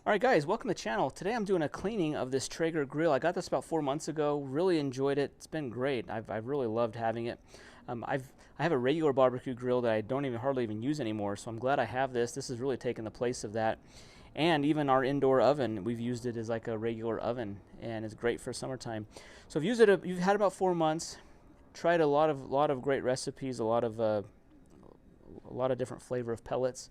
Alright guys, welcome to the channel. Today I'm doing a cleaning of this Traeger grill. I got this about 4 months ago, really enjoyed it. It's been great. I've really loved having it. I have a regular barbecue grill that I don't hardly even use anymore, so I'm glad I have this. This has really taken the place of that. And even our indoor oven, we've used it as like a regular oven, and it's great for summertime. So you've had about 4 months, tried a lot of great recipes, a lot of different flavor of pellets.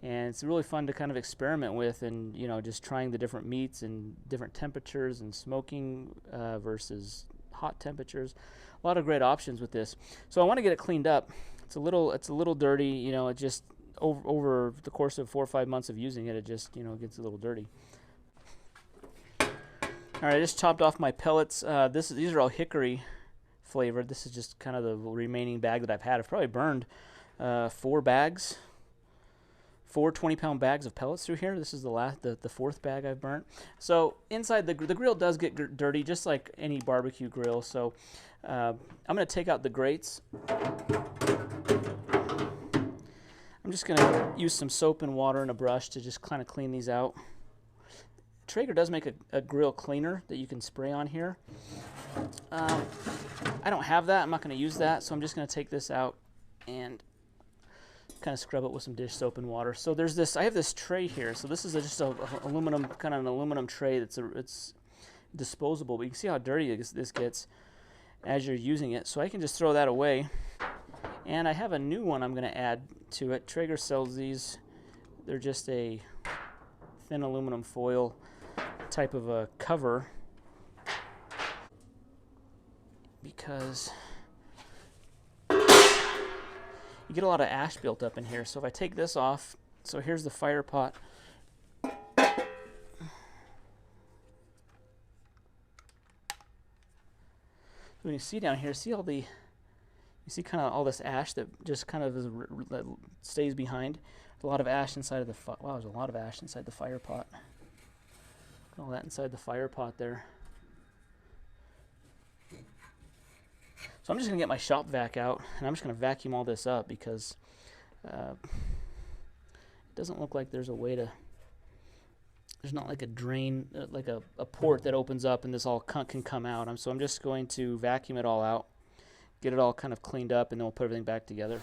And it's really fun to kind of experiment with, and just trying the different meats and different temperatures and smoking versus hot temperatures. A lot of great options with this. So I want to get it cleaned up. It's a little dirty. It just over the course of 4 or 5 months of using it, it just gets a little dirty. All right, I just chopped off my pellets. These are all hickory flavored. This is just kind of the remaining bag that I've had. I've probably burned 4 bags. 4 20-pound bags of pellets through here. This is the fourth bag I've burnt. So inside the grill does get dirty, just like any barbecue grill. So I'm going to take out the grates. I'm just going to use some soap and water and a brush to just kind of clean these out. Traeger does make a grill cleaner that you can spray on here. I don't have that. I'm not going to use that, so I'm just going to take this out and kind of scrub it with some dish soap and water. So there's this. I have this tray here. So this is just a aluminum, kind of an aluminum tray. It's disposable, but you can see how dirty this gets as you're using it. So I can just throw that away. And I have a new one I'm going to add to it. Traeger sells these. They're just a thin aluminum foil type of a cover, because you get a lot of ash built up in here. So if I take this off, so here's the fire pot. When you see down here, you see kind of all this ash that just kind of that stays behind. A lot of ash inside of the wow, there's a lot of ash inside the fire pot. All that inside the fire pot there. So I'm just going to get my shop vac out, and I'm just going to vacuum all this up, because it doesn't look like there's a way to, there's not like a drain, like a port that opens up and this all can come out. So I'm just going to vacuum it all out, get it all kind of cleaned up, and then we'll put everything back together.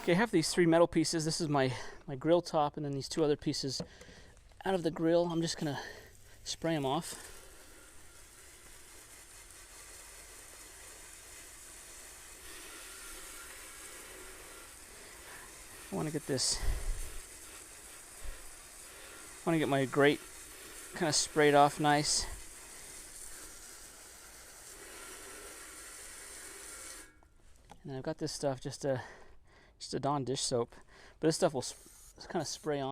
Okay, I have these 3 metal pieces. This is my grill top, and then these 2 other pieces out of the grill. I'm just going to spray them off. I want to get my grate kind of sprayed off nice. And I've got this stuff, just a Dawn dish soap, but this stuff will kind of spray on.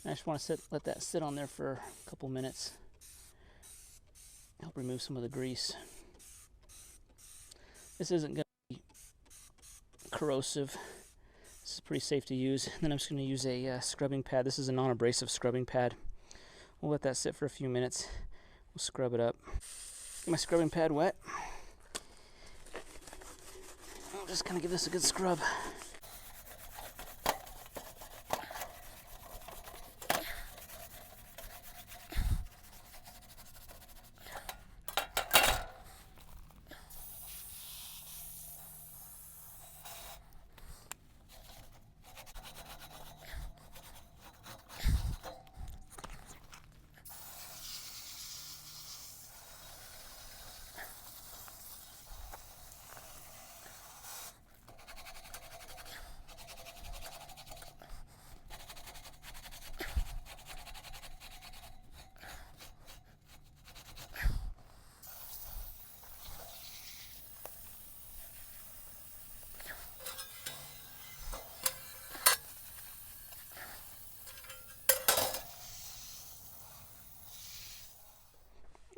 And I just want to let that sit on there for a couple minutes, help remove some of the grease. This isn't going to be corrosive. This is pretty safe to use. And then I'm just going to use a scrubbing pad. This is a non-abrasive scrubbing pad. We'll let that sit for a few minutes. We'll scrub it up. Get my scrubbing pad wet. I'll just kind of give this a good scrub.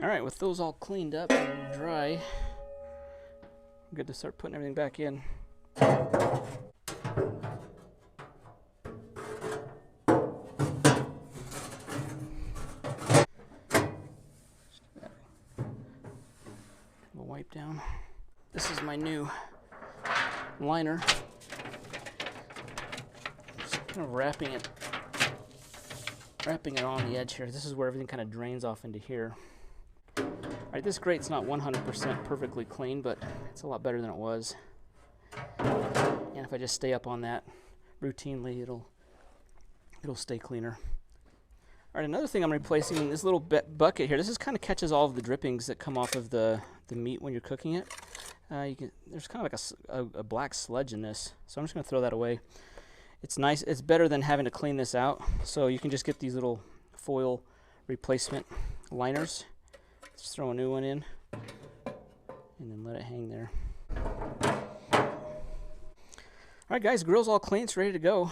All right, with those all cleaned up and dry, I'm good to start putting everything back in. We'll wipe down. This is my new liner. Just kind of wrapping it on the edge here. This is where everything kind of drains off into here. All right, this grate's not 100% perfectly clean, but it's a lot better than it was. And if I just stay up on that routinely, it'll stay cleaner. All right, another thing I'm replacing in this little bucket here. This kind of catches all of the drippings that come off of the meat when you're cooking it. There's kind of like a black sludge in this, so I'm just going to throw that away. It's nice. It's better than having to clean this out. So you can just get these little foil replacement liners. Just throw a new one in, and then let it hang there. All right, guys, grill's all clean. It's ready to go.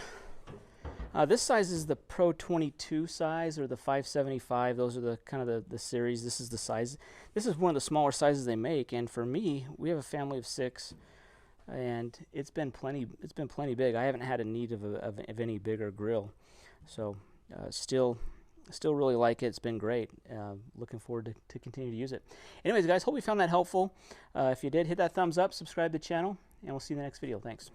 This size is the Pro 22 size, or the 575. Those are the kind of the series. This is the size. This is one of the smaller sizes they make, and for me, we have a family of 6, and it's been plenty big. I haven't had a need of any bigger grill, so still really like it. It's been great. Looking forward to continue to use it. Anyways, guys, hope you found that helpful. If you did, hit that thumbs up, subscribe to the channel, and we'll see you in the next video. Thanks.